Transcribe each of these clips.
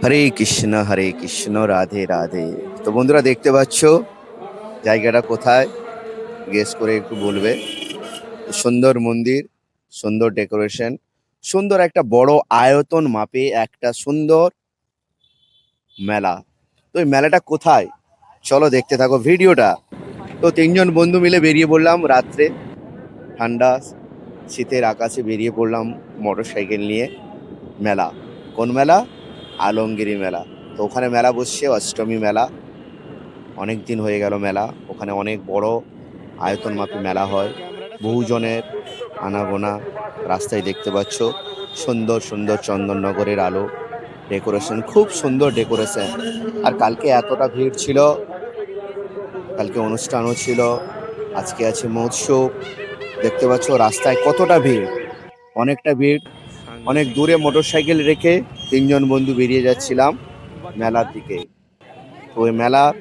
হরে কৃষ্ণ রাধে রাধে। তো বন্ধুরা দেখতে পাচ্ছ জায়গাটা কোথায়, গেস করে একটু বলবে। সুন্দর মন্দির, সুন্দর ডেকোরেশন, সুন্দর একটা বড় আয়তন মাপে একটা সুন্দর মেলা। তো এই মেলাটা কোথায়, চলো দেখতে থাকো ভিডিওটা। তো তিনজন বন্ধু মিলে বেরিয়ে পড়লাম রাত্রে, ঠান্ডা শীতের আকাশে বেরিয়ে পড়লাম মোটর সাইকেল নিয়ে। মেলা, কোন মেলা? আলমগিরি মেলা। তো ওখানে মেলা বসছে, অষ্টমী মেলা। অনেক দিন হয়ে গেল মেলা, ওখানে অনেক বড় আয়তন মাপি মেলা হয়, বহুজনের আনাগোনা। রাস্তায় দেখতে পাচ্ছ সুন্দর সুন্দর চন্দননগরের আলো, ডেকোরেশন খুব সুন্দর ডেকোরেশন। আর কালকে এতটা ভিড় ছিল, কালকে অনুষ্ঠানও ছিল, আজকে আছে মহোৎসব। দেখতে পাচ্ছ রাস্তায় কতটা ভিড়, অনেকটা ভিড়। অনেক দূরে মোটরসাইকেল রেখে তিনজন বন্ধু বেরিয়ে যাচ্ছিলাম মেলার দিকে। তো ওই মেলার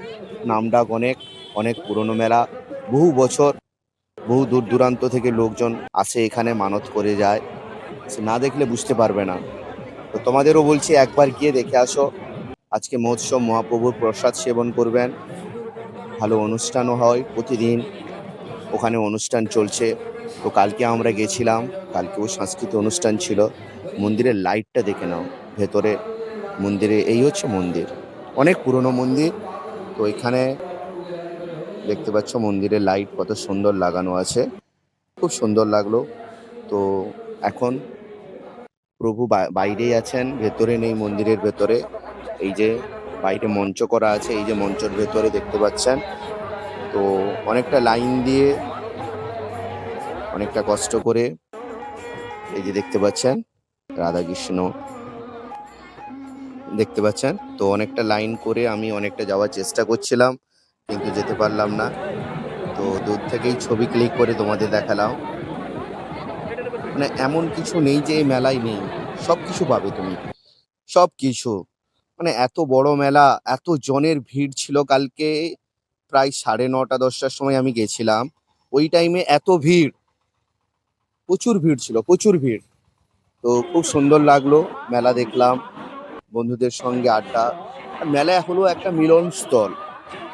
নামডাক অনেক, অনেক পুরনো মেলা, বহু বছর, বহু দূর দূরান্ত থেকে লোকজন আসে এখানে, মানত করে যায়। সে না দেখলে বুঝতে পারবে না। তো তোমাদেরও বলছি একবার গিয়ে দেখে আসো। আজকে মহোৎসব, মহাপ্রভুর প্রসাদ সেবন করবেন, ভালো অনুষ্ঠানও হয় প্রতিদিন, ওখানে অনুষ্ঠান চলছে। তো কালকে আমরা গেছিলাম, কালকেও সাংস্কৃতিক অনুষ্ঠান ছিল। মন্দিরের লাইটটা দেখে নাও ভেতরে, মন্দিরে এই হচ্ছে মন্দির, অনেক পুরনো মন্দির। তো এখানে দেখতে পাচ্ছ মন্দিরের লাইট কত সুন্দর লাগানো আছে, খুব সুন্দর লাগলো। তো এখন প্রভু বাইরেই আছেন, ভেতরে নেই, মন্দিরের ভেতরে। এই যে বাইরে মঞ্চ করা আছে, এই যে মঞ্চের ভেতরে দেখতে পাচ্ছেন। তো অনেকটা লাইন দিয়ে, অনেকটা কষ্ট করে, এই যে দেখতে পাচ্ছেন রাধা কৃষ্ণ দেখতে পাচ্ছেন। তো অনেকটা লাইন করে আমি অনেকটা যাওয়ার চেষ্টা করছিলাম, কিন্তু যেতে পারলাম না। তো দূর থেকেই ছবি ক্লিক করে তোমাদের দেখালাম। মানে এমন কিছু নেই যে এই মেলায় নেই, সব কিছু পাবে তুমি, সব কিছু। মানে এত বড় মেলা, এত জনের ভিড় ছিল কালকে। প্রায় 9:30-10টার সময় আমি গেছিলাম, ওই টাইমে এত ভিড়, প্রচুর ভিড় ছিল, প্রচুর ভিড়। তো খুব সুন্দর লাগলো, মেলা দেখলাম, বন্ধুদের সঙ্গে আড্ডা। আর মেলা হলো একটা মিলন স্থল।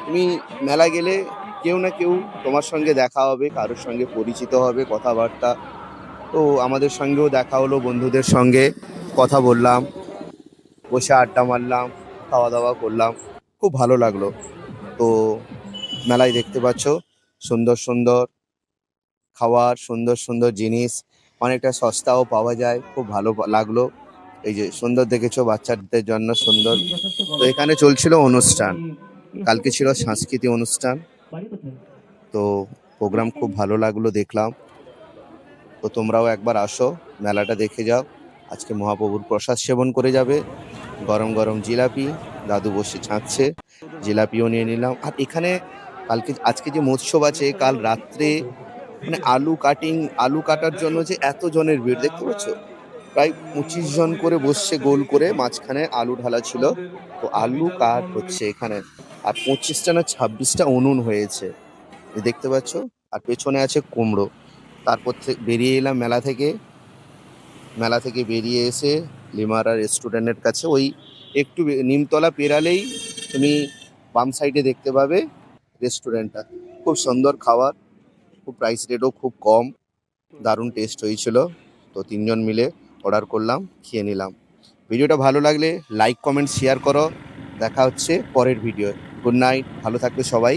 তুমি মেলা গেলে কেউ না কেউ তোমার সঙ্গে দেখা হবে, কারোর সঙ্গে পরিচিত হবে, কথাবার্তা। তো আমাদের সঙ্গেও দেখা হলো, বন্ধুদের সঙ্গে কথা বললাম, বসে আড্ডা মারলাম, খাওয়া দাওয়া করলাম, খুব ভালো লাগলো। তো মেলায় দেখতে পাচ্ছ সুন্দর সুন্দর খাবার, সুন্দর সুন্দর জিনিস, অনেকটা সস্তাও পাওয়া যায়, খুব ভালো লাগলো। এই যে সুন্দর দেখেছো, বাচ্চাদের জন্য সুন্দর। তো এখানে চলছিল অনুষ্ঠান, কালকে ছিল সাংস্কৃতিক অনুষ্ঠান। তো প্রোগ্রাম খুব ভালো লাগলো, দেখলাম। তো তোমরাও একবার আসো, মেলাটা দেখে যাও। আজকে মহাপ্রভুর প্রসাদ সেবন করে যাবে, গরম গরম জিলাপি, দাদু বসে ছাঁকছে, জিলাপিও নিয়ে নিলাম। আর এখানে আজকে যে মহোৎসব আছে, কাল রাত্রে মানে আলু কাটার জন্য যে এত জনের ভিড় দেখতে পাচ্ছ, প্রায় 25 জন করে বসছে গোল করে, মাঝখানে আলু ঢালা ছিল। তো আলু কাট হচ্ছে এখানে। আর 25টা না 26টা উনুন হয়েছে, এই দেখতে পাচ্ছ। আর পেছনে আছে কুমড়ো। তারপর বেরিয়ে এলাম মেলা থেকে বেরিয়ে এসে লিমারা রেস্টুরেন্টের কাছে, ওই একটু নিমতলা পেরালেই তুমি বাম সাইডে দেখতে পাবে রেস্টুরেন্টটা। খুব সুন্দর খাবার, খুব প্রাইস রেটও খুব কম, দারুণ টেস্ট হয়েছিল। তো তিনজন মিলে অর্ডার করলাম, খেয়ে নিলাম। ভিডিওটা ভালো লাগলে লাইক কমেন্ট শেয়ার করো। দেখা হচ্ছে পরের ভিডিও। গুড নাইট, ভালো থাকবে সবাই।